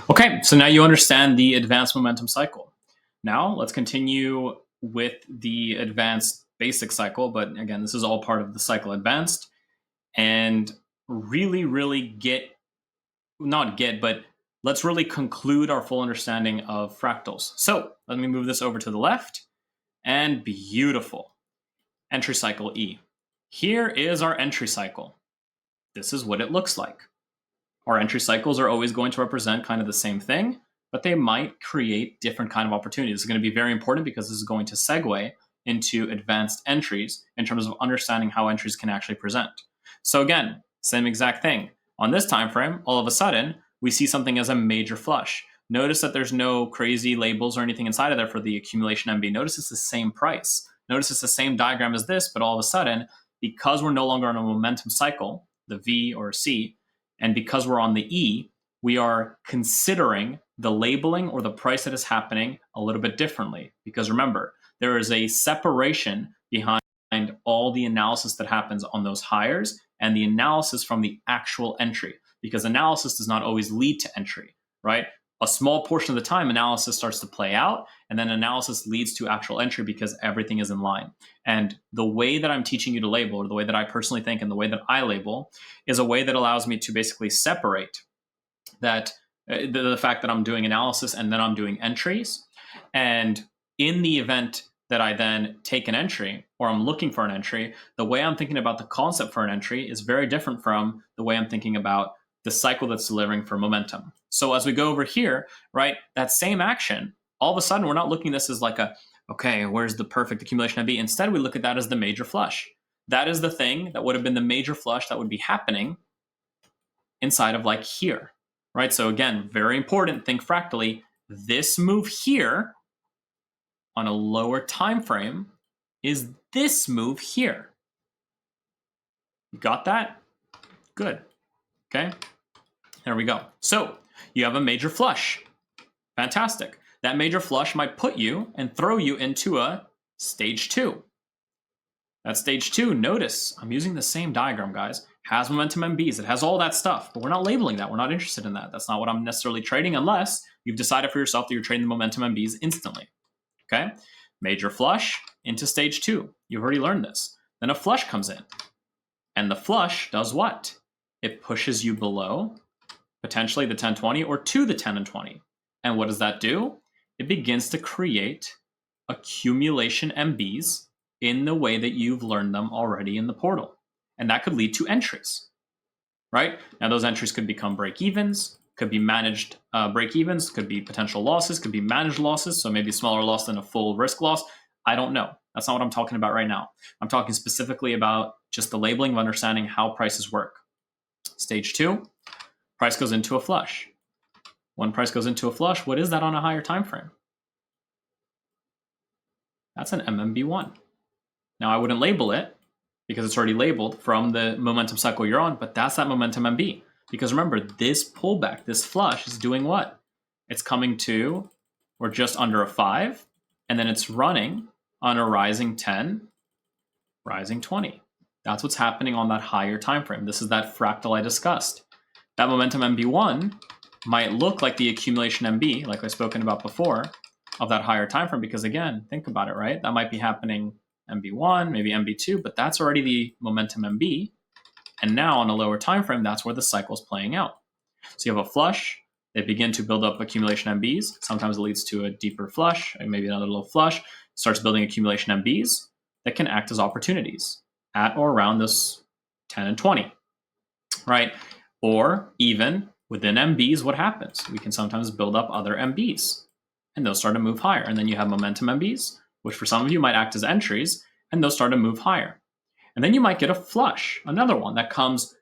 Okay, so now you understand the advanced momentum cycle. Now let's continue with the advanced basic cycle, but again, this is all part of the cycle advanced, and really but let's really conclude our full understanding of fractals. So let me move this over to the left, and beautiful. Entry cycle E. Here is our entry cycle. This is what it looks like. Our entry cycles are always going to represent kind of the same thing, but they might create different kind of opportunities. It's going to be very important because this is going to segue into advanced entries in terms of understanding how entries can actually present. So again, same exact thing. On this time frame, all of a sudden, we see something as a major flush. Notice that there's no crazy labels or anything inside of there for the accumulation MB. Notice it's the same price. Notice it's the same diagram as this, but all of a sudden, because we're no longer on a momentum cycle, the V or C, and because we're on the E, we are considering the labeling or the price that is happening a little bit differently. Because remember, there is a separation behind all the analysis that happens on those hires and the analysis from the actual entry. Because analysis does not always lead to entry, right? A small portion of the time, analysis starts to play out, and then analysis leads to actual entry because everything is in line. And the way that I'm teaching you to label, or the way that I personally think and the way that I label, is a way that allows me to basically separate that the fact that I'm doing analysis and then I'm doing entries. And in the event that I then take an entry or I'm looking for an entry, the way I'm thinking about the concept for an entry is very different from the way I'm thinking about the cycle that's delivering for momentum. So as we go over here, right, that same action, all of a sudden we're not looking at this as like a, okay, where's the perfect accumulation MB? Instead, we look at that as the major flush. That is the thing that would have been the major flush that would be happening inside of like here, right? So again, very important, think fractally. This move here on a lower time frame is this move here. You got that? Good. Okay, there we go. So you have a major flush. Fantastic. That major flush might put you and throw you into a stage 2. That stage 2, notice, I'm using the same diagram, guys, has momentum MBs. It has all that stuff, but we're not labeling that. We're not interested in that. That's not what I'm necessarily trading unless you've decided for yourself that you're trading the momentum MBs instantly. Okay? Major flush into stage 2. You've already learned this. Then a flush comes in. And the flush does what? It pushes you below potentially the 10-20 or to the 10 and 20. And what does that do? It begins to create accumulation MBs in the way that you've learned them already in the portal. And that could lead to entries, right? Now, those entries could become break-evens, could be managed break-evens, could be potential losses, could be managed losses, so maybe a smaller loss than a full risk loss. I don't know. That's not what I'm talking about right now. I'm talking specifically about just the labeling of understanding how prices work. Stage 2, price goes into a flush. When price goes into a flush, what is that on a higher time frame? That's an MMB1. Now, I wouldn't label it because it's already labeled from the momentum cycle you're on, but that's that momentum MB. Because remember, this pullback, this flush is doing what? It's coming to or just under a 5, and then it's running on a rising 10, rising 20. That's what's happening on that higher time frame. This is that fractal I discussed. That momentum MB1 might look like the accumulation MB, like I've spoken about before, of that higher time frame, because again, think about it, right? That might be happening MB1, maybe MB2, but that's already the momentum MB. And now on a lower time frame, that's where the cycle is playing out. So you have a flush, they begin to build up accumulation MBs. Sometimes it leads to a deeper flush, and maybe another little flush, starts building accumulation MBs that can act as opportunities at or around this 10 and 20, right? Or even within MBs, what happens? We can sometimes build up other MBs, and they'll start to move higher. And then you have momentum MBs, which for some of you might act as entries, and they'll start to move higher. And then you might get a flush, another one that comes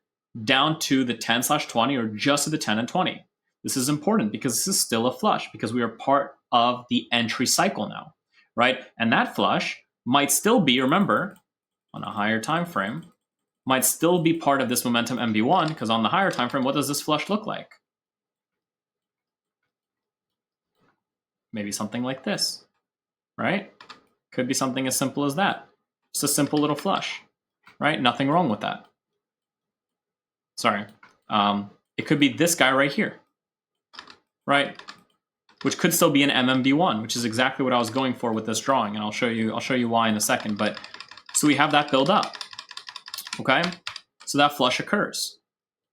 down to the 10/20 or just to the 10 and 20. This is important because this is still a flush because we are part of the entry cycle now, right? And that flush might still be, remember, on a higher time frame, might still be part of this momentum MB1 because on the higher time frame, what does this flush look like? Maybe something like this, right? Could be something as simple as that. Just a simple little flush, right? Nothing wrong with that. Sorry. It could be this guy right here, right? Which could still be an FMB1, which is exactly what I was going for with this drawing, and I'll show you why in a second. But so we have that build up, okay? So that flush occurs,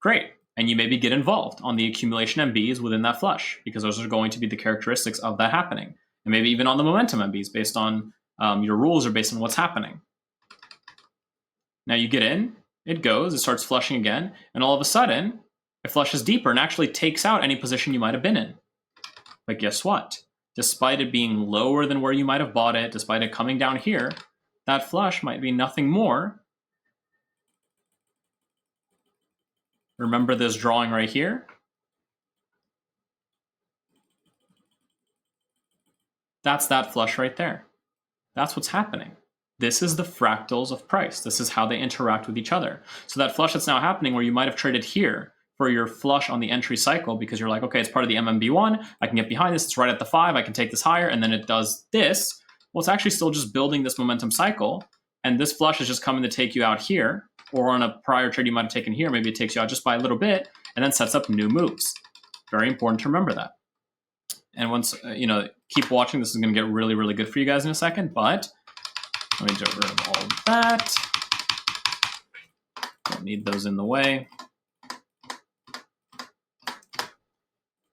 great, and you maybe get involved on the accumulation MBs within that flush because those are going to be the characteristics of that happening, and maybe even on the momentum MBs based on your rules or based on what's happening. Now you get in, it goes, it starts flushing again, and all of a sudden it flushes deeper and actually takes out any position you might have been in. But guess what? Despite it being lower than where you might have bought it, despite it coming down here, that flush might be nothing more. Remember this drawing right here? That's that flush right there. That's what's happening. This is the fractals of price. This is how they interact with each other. So that flush that's now happening where you might have traded here for your flush on the entry cycle because you're like, okay, it's part of the FMB1. I can get behind this. It's right at the 5. I can take this higher. And then it does this. Well, it's actually still just building this momentum cycle. And this flush is just coming to take you out here. Or on a prior trade you might have taken here. Maybe it takes you out just by a little bit and then sets up new moves. Very important to remember that. And once, keep watching. This is going to get really, really good for you guys in a second. But let me get rid of all of that. Don't need those in the way.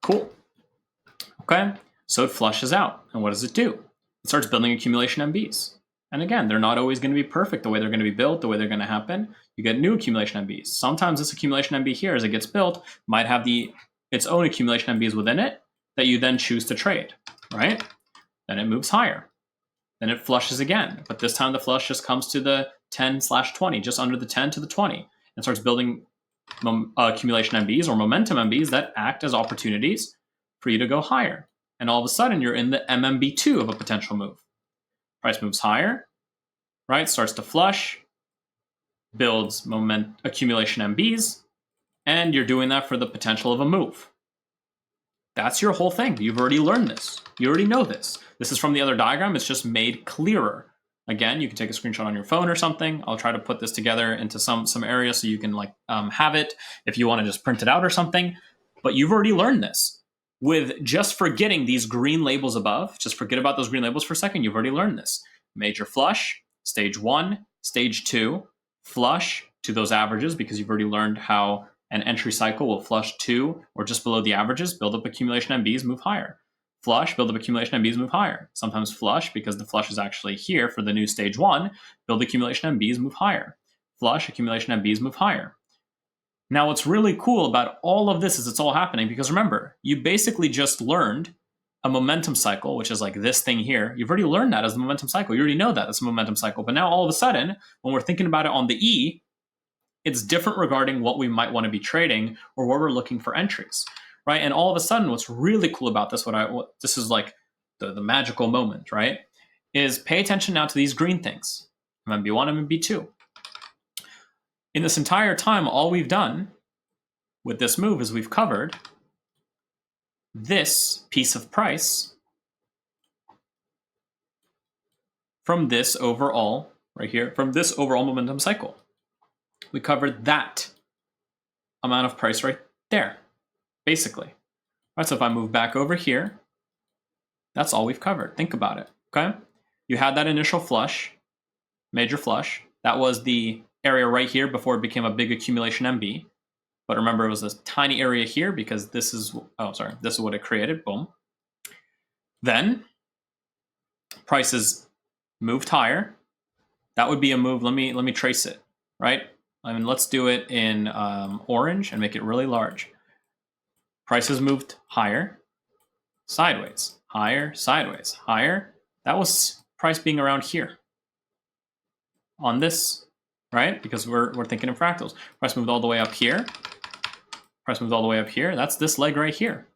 Cool. Okay, so it flushes out. And what does it do? It starts building accumulation MBs. And again, they're not always going to be perfect the way they're going to be built, the way they're going to happen. You get new accumulation MBs. Sometimes this accumulation MB here, as it gets built, might have its own accumulation MBs within it that you then choose to trade, right? Then it moves higher. Then it flushes again. But this time the flush just comes to the 10/20, just under the 10 to the 20, and starts building accumulation MBs or momentum MBs that act as opportunities for you to go higher. And all of a sudden, you're in the MMB2 of a potential move. Price moves higher, right? Starts to flush, builds accumulation MBs, and you're doing that for the potential of a move. That's your whole thing. You've already learned this. You already know this. This is from the other diagram. It's just made clearer. Again, you can take a screenshot on your phone or something. I'll try to put this together into some area so you can have it if you want to just print it out or something. But you've already learned this. With just forgetting these green labels above, just forget about those green labels for a second. You've already learned this. Major flush, stage 1, stage 2, flush to those averages because you've already learned how an entry cycle will flush to or just below the averages, build up accumulation MBs, move higher. Flush, build up accumulation MBs, move higher. Sometimes flush, because the flush is actually here for the new stage 1, build accumulation MBs, move higher. Flush, accumulation MBs, move higher. Now, what's really cool about all of this is it's all happening because remember, you basically just learned a momentum cycle, which is like this thing here. You've already learned that as the momentum cycle. You already know that it's a momentum cycle. But now all of a sudden, when we're thinking about it on the E, it's different regarding what we might want to be trading or where we're looking for entries. Right, and all of a sudden, what's really cool about this, this is like the magical moment, right? Is pay attention now to these green things, FMB1 and FMB2. In this entire time, all we've done with this move is we've covered this piece of price from this overall right here, from this overall momentum cycle. We covered that amount of price right there. Basically. All right, so if I move back over here, that's all we've covered. Think about it, okay? You had that initial flush, major flush. That was the area right here before it became a big accumulation MB. But remember, it was a tiny area here because this is what it created, boom. Then, prices moved higher. That would be a move, let me trace it, right? Let's do it in orange and make it really large. Prices moved higher, sideways, higher, sideways, higher. That was price being around here on this, right? Because we're thinking in fractals. Price moved all the way up here. Price moved all the way up here. That's this leg right here.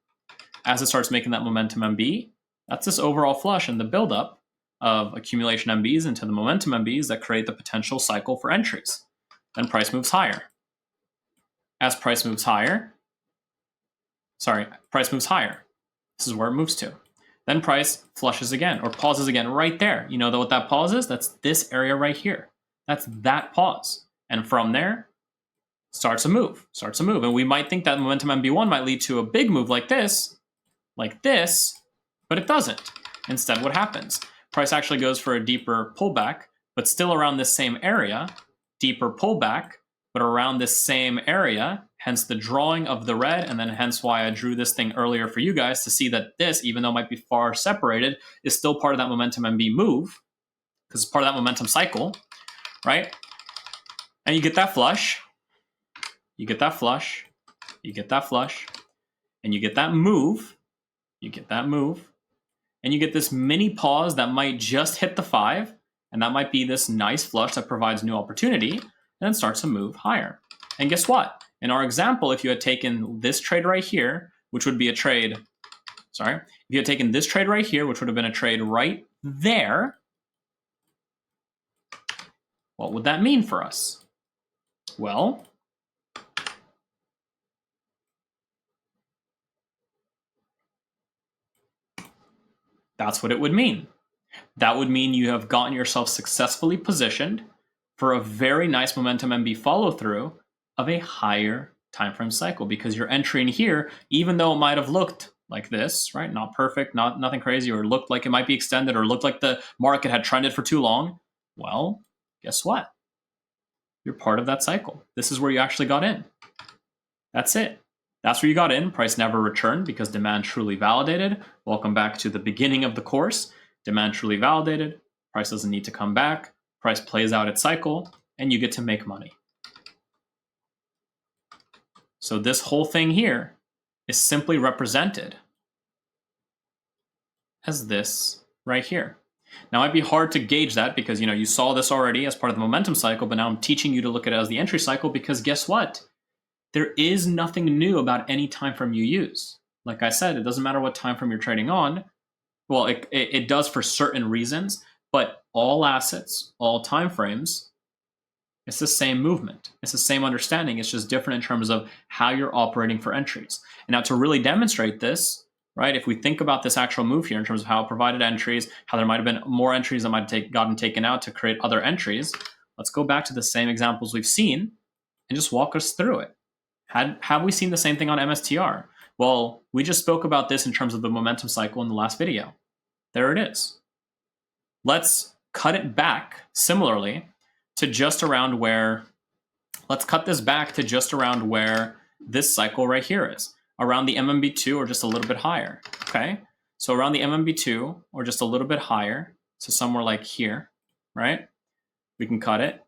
As it starts making that momentum MB, that's this overall flush and the buildup of accumulation MBs into the momentum MBs that create the potential cycle for entries. Then price moves higher. As price moves higher, price moves higher. This is where it moves to. Then price flushes again or pauses again right there. You know what that pause is? That's this area right here. That's that pause. And from there, starts a move. And we might think that momentum MB1 might lead to a big move like this, like this, but it doesn't. Instead, what happens? Price actually goes for a deeper pullback, but still around this same area, deeper pullback, but around this same area, hence the drawing of the red, and then hence why I drew this thing earlier for you guys to see that this, even though it might be far separated, is still part of that momentum MB move, because it's part of that momentum cycle, right? And you get that flush, you get that flush, you get that flush, and you get that move, you get that move, and you get this mini pause that might just hit the 5, and that might be this nice flush that provides new opportunity, and then starts to move higher. And guess what? In our example, if you had taken this trade right here, which would be a trade, if you had taken this trade right here, which would have been a trade right there, what would that mean for us? Well, that's what it would mean. That would mean you have gotten yourself successfully positioned for a very nice momentum MB follow through of a higher time frame cycle, because you're entering here, even though it might have looked like this, right? Not perfect, nothing crazy, or looked like it might be extended, or looked like the market had trended for too long. Well, guess what? You're part of that cycle. This is where you actually got in. That's it. That's where you got in. Price never returned because demand truly validated. Welcome back to the beginning of the course. Demand truly validated. Price doesn't need to come back. Price plays out its cycle, and you get to make money. So this whole thing here is simply represented as this right here. Now, it might be hard to gauge that because you saw this already as part of the momentum cycle, but now I'm teaching you to look at it as the entry cycle, because guess what? There is nothing new about any time frame you use. Like I said, it doesn't matter what time frame you're trading on. Well, it does for certain reasons, but all assets, all time frames, it's the same movement. It's the same understanding. It's just different in terms of how you're operating for entries. And now to really demonstrate this, right, if we think about this actual move here in terms of how it provided entries, how there might have been more entries that might have gotten taken out to create other entries, let's go back to the same examples we've seen and just walk us through it. Have we seen the same thing on MSTR? Well, we just spoke about this in terms of the momentum cycle in the last video. There it is. Let's cut it back similarly to just around where, let's cut this back to just around where this cycle right here is, around the MMB2 or just a little bit higher, okay? So around the MMB2 or just a little bit higher, so somewhere like here, right? We can cut it.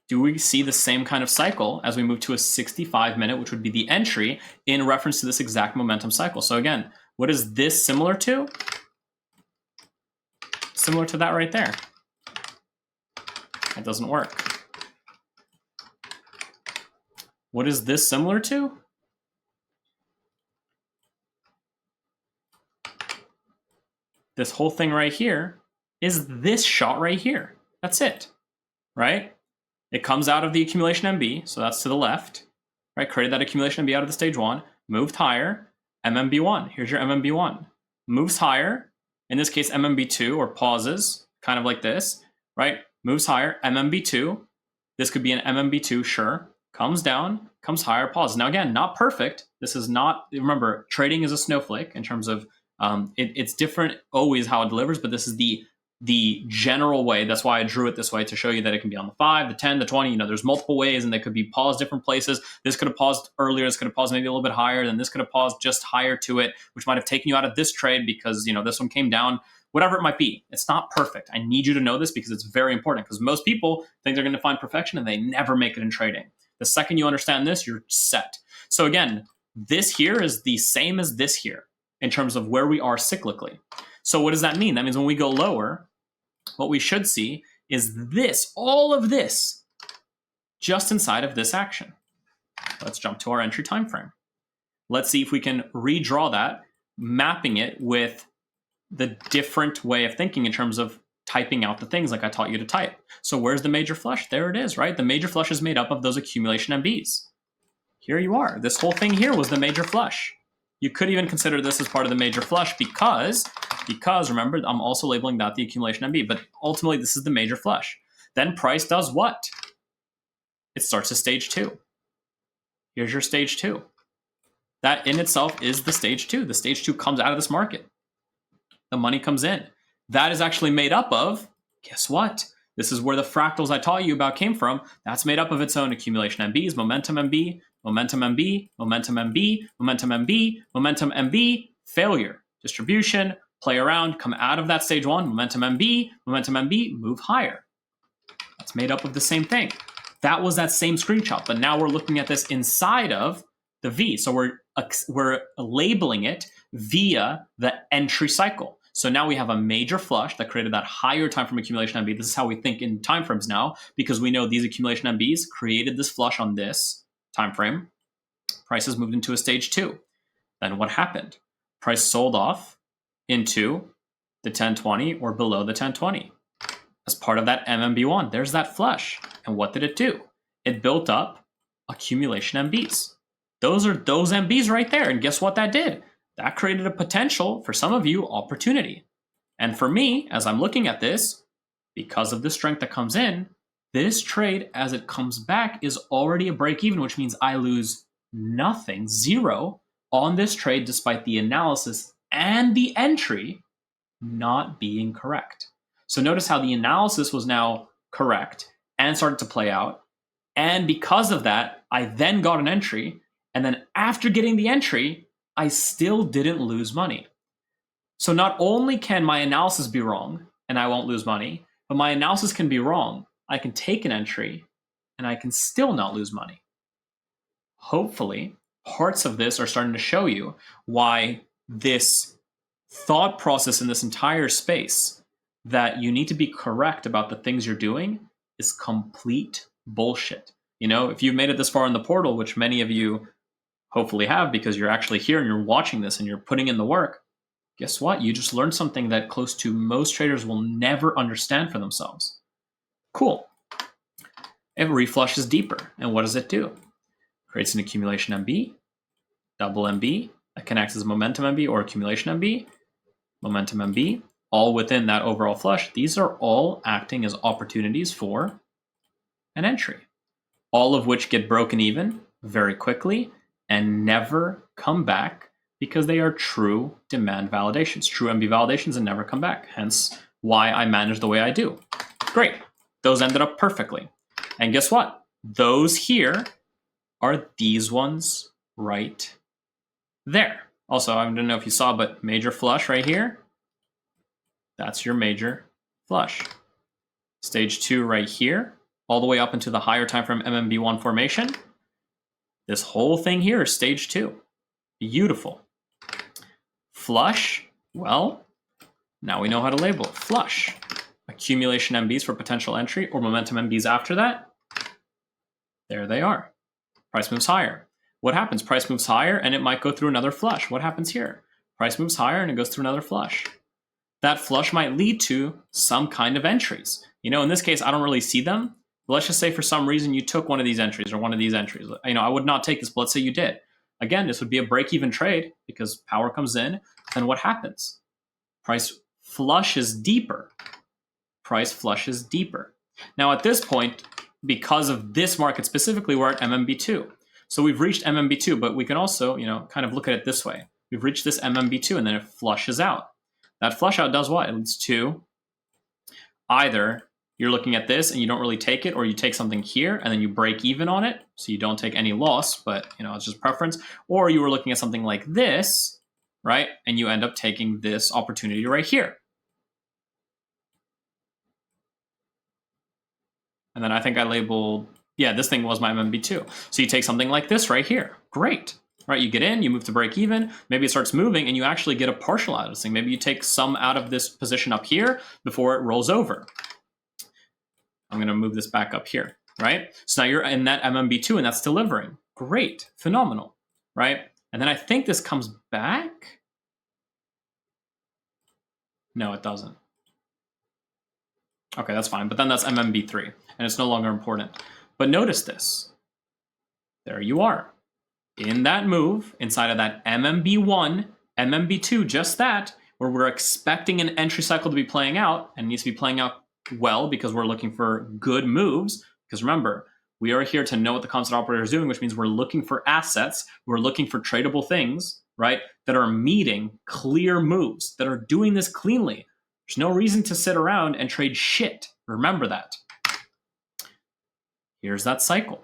Do we see the same kind of cycle as we move to a 65-minute, which would be the entry in reference to this exact momentum cycle? So again, what is this similar to? Similar to that right there. That doesn't work. What is this similar to? This whole thing right here is this shot right here. That's it, right? It comes out of the accumulation MB, so that's to the left, right? Created that accumulation MB out of the stage 1, moved higher, MMB1. Here's your MMB1. Moves higher, in this case MMB2, or pauses, kind of like this, right? Moves higher, MMB2. This could be an MMB2, sure. Comes down, comes higher, pauses. Now again, not perfect. This is not, remember, trading is a snowflake in terms of, it's different always how it delivers, but this is the general way. That's why I drew it this way, to show you that it can be on the 5, the 10, the 20. There's multiple ways, and they could be paused different places. This could have paused earlier. This could have paused maybe a little bit higher. Then this could have paused just higher to it, which might have taken you out of this trade because this one came down. Whatever it might be, it's not perfect. I need you to know this because it's very important, because most people think they're going to find perfection and they never make it in trading. The second you understand this, you're set. So again, this here is the same as this here in terms of where we are cyclically. So what does that mean? That means when we go lower, what we should see is this, all of this, just inside of this action. Let's jump to our entry time frame. Let's see if we can redraw that, mapping it with the different way of thinking in terms of typing out the things like I taught you to type. So where's the major flush? There it is, right? The major flush is made up of those accumulation MBs. Here you are. This whole thing here was the major flush. You could even consider this as part of the major flush because remember, I'm also labeling that the accumulation MB, but ultimately this is the major flush. Then price does what? It starts to stage 2. Here's your stage 2. That in itself is the stage 2. The stage 2 comes out of this market. The money comes in. That is actually made up of, guess what? This is where the fractals I taught you about came from. That's made up of its own accumulation MBs, momentum MB, momentum MB, momentum MB, momentum MB, momentum MB, failure, distribution, play around, come out of that stage 1, momentum MB, move higher. That's made up of the same thing. That was that same screenshot, but now we're looking at this inside of the V. So we're labeling it via the entry cycle. So now we have a major flush that created that higher time frame accumulation MB. This is how we think in time frames now, because we know these accumulation MBs created this flush on this time frame. Prices moved into a stage 2. Then what happened? Price sold off into the 1020 or below the 1020 as part of that MMB1. There's that flush. And what did it do? It built up accumulation MBs. Those are those MBs right there. And guess what that did? That created a potential, for some of you, opportunity. And for me, as I'm looking at this, because of the strength that comes in, this trade, as it comes back, is already a break even, which means I lose nothing, 0, on this trade, despite the analysis and the entry not being correct. So notice how the analysis was now correct and started to play out. And because of that, I then got an entry. And then after getting the entry, I still didn't lose money. So not only can my analysis be wrong and I won't lose money, but my analysis can be wrong. I can take an entry and I can still not lose money. Hopefully, parts of this are starting to show you why this thought process in this entire space that you need to be correct about the things you're doing is complete bullshit. You know, if you've made it this far in the portal, which many of you hopefully have because you're actually here and you're watching this and you're putting in the work, guess what? You just learned something that close to most traders will never understand for themselves. Cool. It reflushes deeper. And what does it do? Creates an accumulation MB, double MB, that connects as momentum MB or accumulation MB, momentum MB, all within that overall flush. These are all acting as opportunities for an entry, all of which get broken even very quickly and never come back because they are true demand validations, true MB validations, and never come back. Hence why I manage the way I do. Great. Those ended up perfectly. And guess what? Those here are these ones right there. Also, I don't know if you saw, but major flush right here, that's your major flush. Stage 2 right here, all the way up into the higher time frame MMB1 formation. This whole thing here is stage 2. Beautiful. Flush, well, now we know how to label it. Flush. Accumulation MBs for potential entry or momentum MBs after that. There they are. Price moves higher. What happens? Price moves higher and it might go through another flush. What happens here? Price moves higher and it goes through another flush. That flush might lead to some kind of entries. You know, in this case, I don't really see them. But let's just say for some reason you took one of these entries or one of these entries. You know, I would not take this, but let's say you did. Again, this would be a break-even trade because power comes in. Then what happens? Price flushes deeper. Price flushes deeper. Now at this point, because of this market specifically, we're at MMB2. So we've reached MMB2, but we can also, you know, kind of look at it this way. We've reached this MMB2 and then it flushes out. That flush out does what? It leads to either you're looking at this and you don't really take it, or you take something here and then you break even on it, so you don't take any loss, but you know, it's just preference. Or you were looking at something like this, right? And you end up taking this opportunity right here. And then I think I labeled, yeah, this thing was my MMB2. So you take something like this right here. Great. Right, you get in, you move to break even, maybe it starts moving and you actually get a partial out of this thing. Maybe you take some out of this position up here before it rolls over. I'm gonna move this back up here, right? So now you're in that MMB2 and that's delivering. Great, phenomenal, right? And then I think this comes back. No, it doesn't. Okay, that's fine, but then that's MMB3 and it's no longer important. But notice this, there you are. In that move, inside of that MMB1, MMB2, just that, where we're expecting an entry cycle to be playing out, and needs to be playing out well because we're looking for good moves. Because remember, We are here to know what the constant operator is doing, which means we're looking for assets, we're looking for tradable things, right, that are meeting clear moves, that are doing this cleanly. There's no reason to sit around and trade shit. Remember that. Here's that cycle.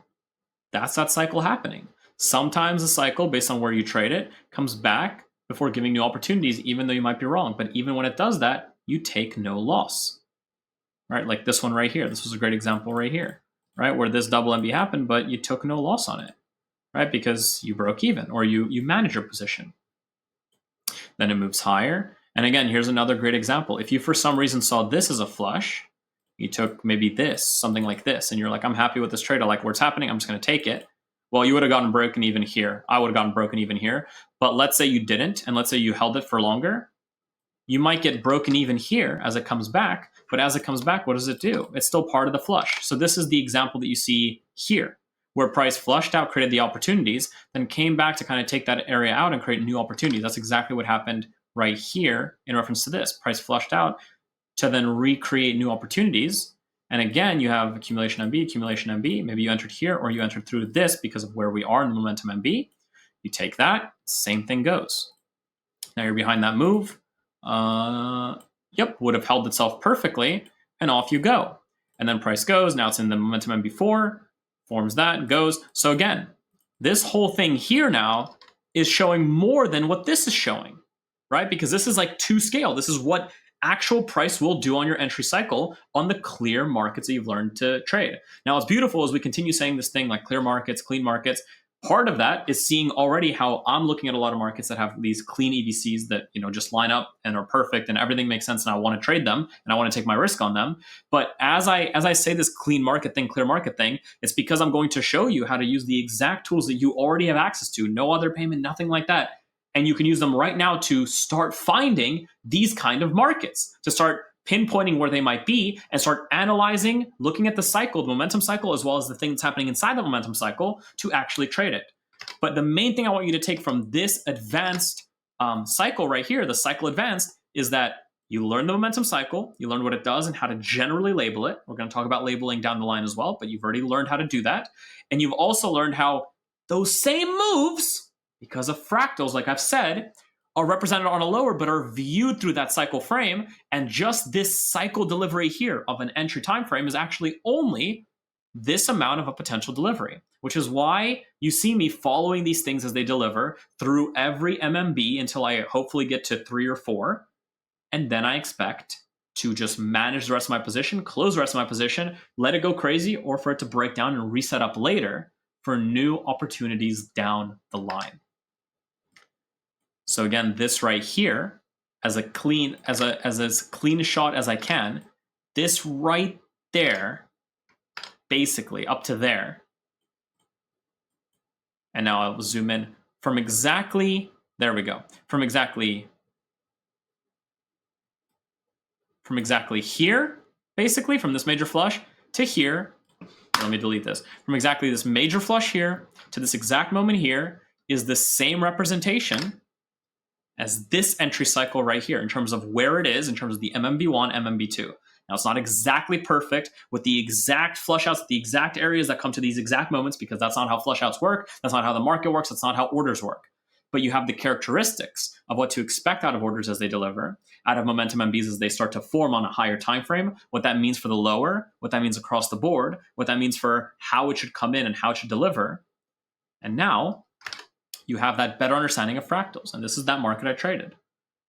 That's that cycle happening. Sometimes the cycle, based on where you trade it, comes back before giving new opportunities, even though you might be wrong. But even when it does that, you take no loss. Right? Like this one right here. This was a great example right here, right? Where this double MB happened, but you took no loss on it, right? Because you broke even or you manage your position. Then it moves higher. And again, here's another great example. If you for some reason saw this as a flush, you took maybe this, something like this, and you're like, I'm happy with this trade. I like where it's happening. I'm just going to take it. Well, you would have gotten broken even here. I would have gotten broken even here. But let's say you didn't, and let's say you held it for longer. You might get broken even here as it comes back. But as it comes back, what does it do? It's still part of the flush. So this is the example that you see here, where price flushed out, created the opportunities, then came back to kind of take that area out and create new opportunities. That's exactly what happened right here in reference to this. Price flushed out to then recreate new opportunities. And again, you have accumulation MB. Maybe you entered here or you entered through this because of where we are in the momentum MB. You take that, same thing goes. Now you're behind that move. Yep, would have held itself perfectly, and off you go. And then price goes. Now it's in the momentum MB4, forms that, goes. So again, this whole thing here now is showing more than what this is showing, right? Because this is like to scale. This is what actual price will do on your entry cycle on the clear markets that you've learned to trade. Now, what's beautiful is we continue saying this thing like clear markets, clean markets. Part of that is seeing already how I'm looking at a lot of markets that have these clean EVCs that, you know, just line up and are perfect and everything makes sense and I want to trade them and I want to take my risk on them. But as I say this clean market thing, clear market thing, it's because I'm going to show you how to use the exact tools that you already have access to, no other payment, nothing like that. And you can use them right now to start finding these kind of markets, to start pinpointing where they might be and start analyzing, looking at the cycle, the momentum cycle, as well as the thing that's happening inside the momentum cycle to actually trade it. But the main thing I want you to take from this advanced cycle right here, the cycle advanced, is that you learn the momentum cycle, you learn what it does and how to generally label it. We're going to talk about labeling down the line as well, but you've already learned how to do that. And you've also learned how those same moves, because of fractals, like I've said, are represented on a lower, but are viewed through that cycle frame. And just this cycle delivery here of an entry time frame is actually only this amount of a potential delivery, which is why you see me following these things as they deliver through every MMB until I hopefully get to 3 or 4. And then I expect to just manage the rest of my position, close the rest of my position, let it go crazy, or for it to break down and reset up later for new opportunities down the line. So again, this right here, as clean a shot as I can, this right there, basically up to there. And now I'll zoom in from exactly, there we go, from exactly here, basically from this major flush to here. Let me delete this. From exactly this major flush here to this exact moment here is the same representation as this entry cycle right here in terms of where it is, in terms of the MMB1, MMB2. Now, it's not exactly perfect with the exact flush outs, the exact areas that come to these exact moments, because that's not how flush outs work. That's not how the market works. That's not how orders work. But you have the characteristics of what to expect out of orders as they deliver, out of momentum MBs as they start to form on a higher time frame, what that means for the lower, what that means across the board, what that means for how it should come in and how it should deliver. And now you have that better understanding of fractals. And this is that market I traded,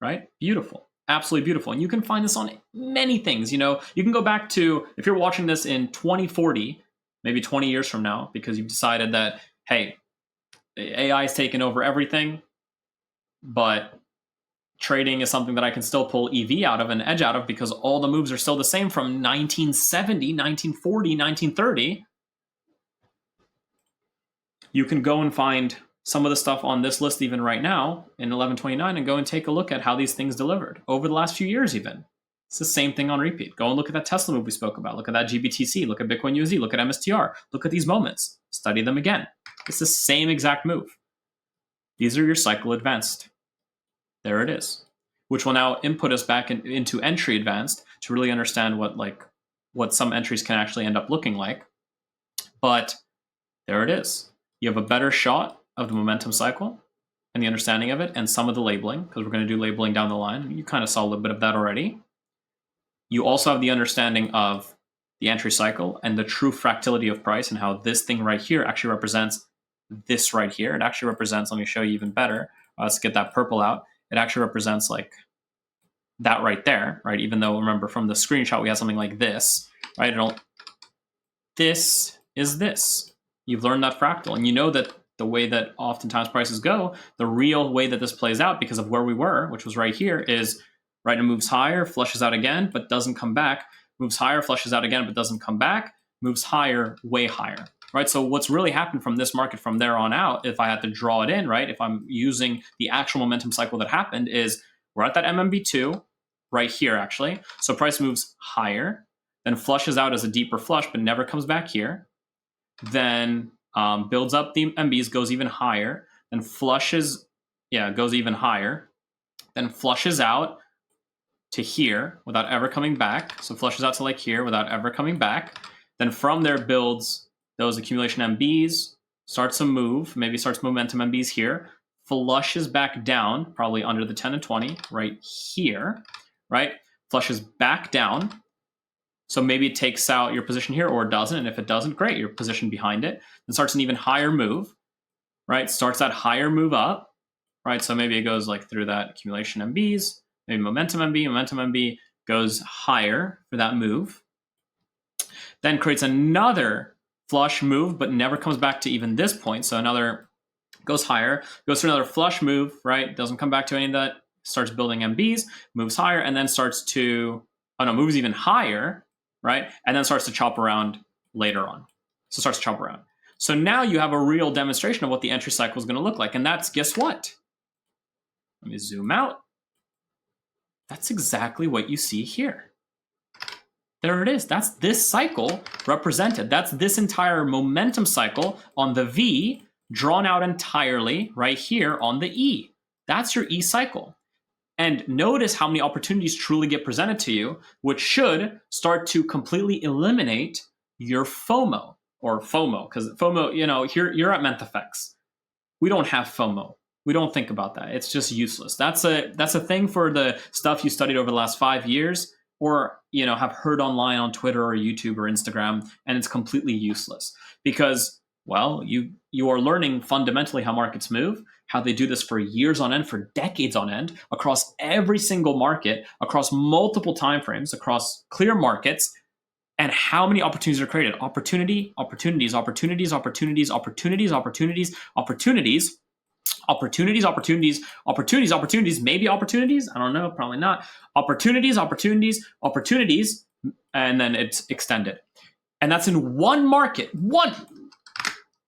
right? Beautiful, absolutely beautiful. And you can find this on many things. You know, you can go back to, if you're watching this in 2040, maybe 20 years from now, because you've decided that, hey, AI is taking over everything, but trading is something that I can still pull EV out of and edge out of because all the moves are still the same from 1970, 1940, 1930. You can go and find some of the stuff on this list even right now in 1129 and go and take a look at how these things delivered over the last few years even. It's the same thing on repeat. Go and look at that Tesla move we spoke about. Look at that GBTC. Look at Bitcoin USD. Look at MSTR. Look at these moments. Study them again. It's the same exact move. These are your cycle advanced. There it is, which will now input us back into entry advanced to really understand what some entries can actually end up looking like. But there it is. You have a better shot of the momentum cycle and the understanding of it and some of the labeling, because we're going to do labeling down the line. You kind of saw a little bit of that already. You also have the understanding of the entry cycle and the true fractality of price and how this thing right here actually represents this right here. It actually represents, let me show you even better. Let's get that purple out. It actually represents like that right there, right? Even though, remember, from the screenshot, we had something like this, right? This is this. You've learned that fractal, and you know that the way that oftentimes prices go, the real way that this plays out because of where we were, which was right here, is right, it moves higher, flushes out again, but doesn't come back, moves higher, flushes out again, but doesn't come back, moves higher, way higher, right? So what's really happened from this market from there on out, if I had to draw it in, right, if I'm using the actual momentum cycle that happened, is we're at that MMB2 right here, actually. So price moves higher, then flushes out as a deeper flush, but never comes back here. Then builds up the MBs, goes even higher, then flushes, goes even higher, then flushes out to here without ever coming back. So flushes out to like here without ever coming back. Then from there builds those accumulation MBs, starts a move, maybe starts momentum MBs here, flushes back down, probably under the 10 and 20 right here, right? Flushes back down. So maybe it takes out your position here or it doesn't. And if it doesn't, great, you're positioned behind it. Then starts an even higher move, right? Starts that higher move up, right? So maybe it goes like through that accumulation MBs, maybe momentum MB goes higher for that move. Then creates another flush move, but never comes back to even this point. So another goes higher, goes through another flush move, right? Doesn't come back to any of that, starts building MBs, moves higher, and then starts to, moves even higher, right? And then starts to chop around later on. So starts to chop around. So now you have a real demonstration of what the entry cycle is going to look like. And that's, guess what? Let me zoom out. That's exactly what you see here. There it is. That's this cycle represented. That's this entire momentum cycle on the V drawn out entirely right here on the E. That's your E cycle. And notice how many opportunities truly get presented to you, which should start to completely eliminate your FOMO, because FOMO, you're at MenthFX. We don't have FOMO. We don't think about that. It's just useless. That's a thing for the stuff you studied over the last 5 years, or have heard online on Twitter or YouTube or Instagram, and it's completely useless because, well, you are learning fundamentally how markets move, how they do this for years on end, for decades on end, across every single market, across multiple timeframes, across clear markets, and how many opportunities are created. Opportunities, maybe opportunities. I don't know, probably not. Opportunities, and then it's extended. And that's in one market,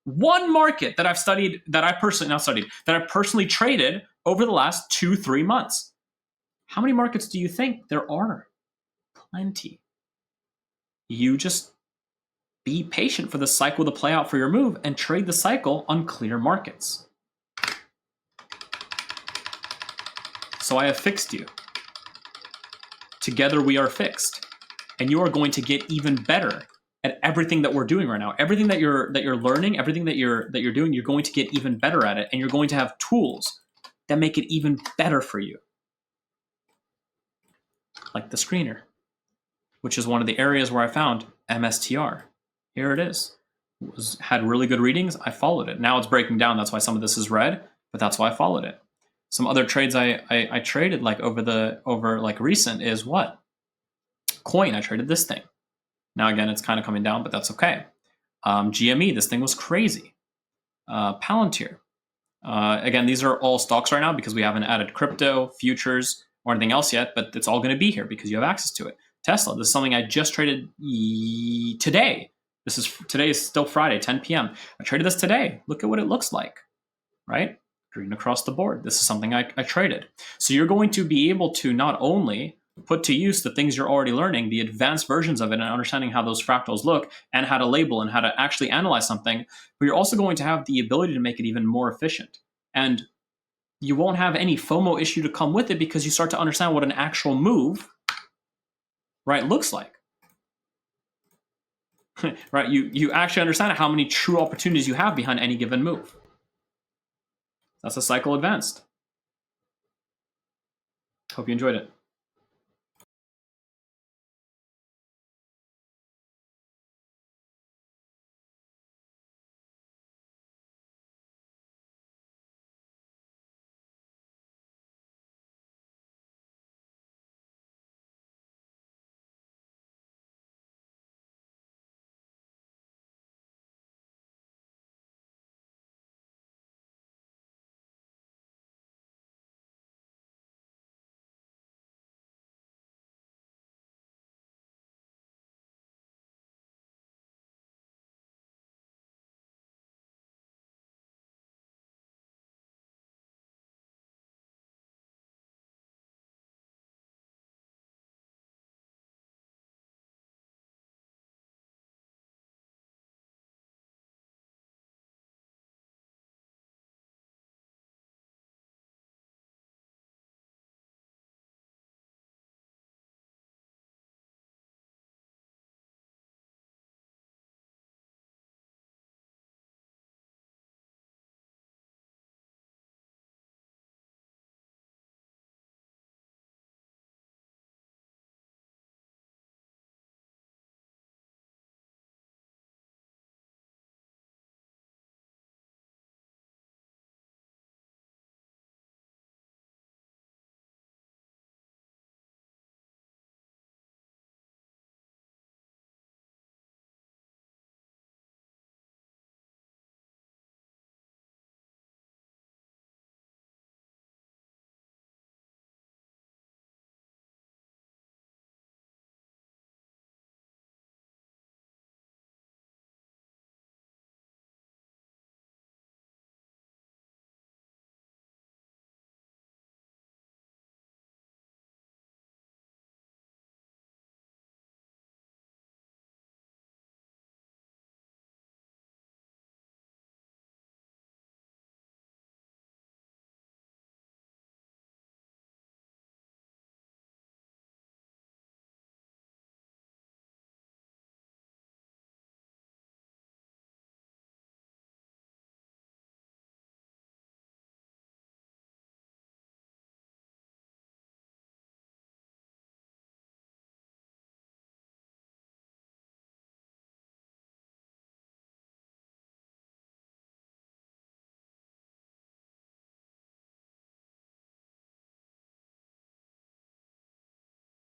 one market that I've studied, that I personally traded over the last 2-3 months. How many markets do you think there are? Plenty. You just be patient for the cycle to play out for your move and trade the cycle on clear markets. So I have fixed you. Together we are fixed. And you are going to get even better at everything that we're doing right now. Everything that you're learning, everything that you're doing, you're going to get even better at it, and you're going to have tools that make it even better for you. Like the screener, which is one of the areas where I found MSTR. Here it is. Had really good readings. I followed it. Now it's breaking down. That's why some of this is red, but that's why I followed it. Some other trades I traded like over recent is what? Coin. I traded this thing. Now again, it's kind of coming down, but that's okay. GME, this thing was crazy. Palantir. Again, these are all stocks right now because we haven't added crypto, futures, or anything else yet, but it's all going to be here because you have access to it. Tesla, this is something I just traded today. Today is still Friday, 10 p.m. I traded this today. Look at what it looks like, right? Green across the board. This is something I traded. So you're going to be able to not only put to use the things you're already learning, the advanced versions of it, and understanding how those fractals look and how to label and how to actually analyze something, but you're also going to have the ability to make it even more efficient. And you won't have any FOMO issue to come with it because you start to understand what an actual move, right, looks like. right? You actually understand how many true opportunities you have behind any given move. That's a cycle advanced. Hope you enjoyed it.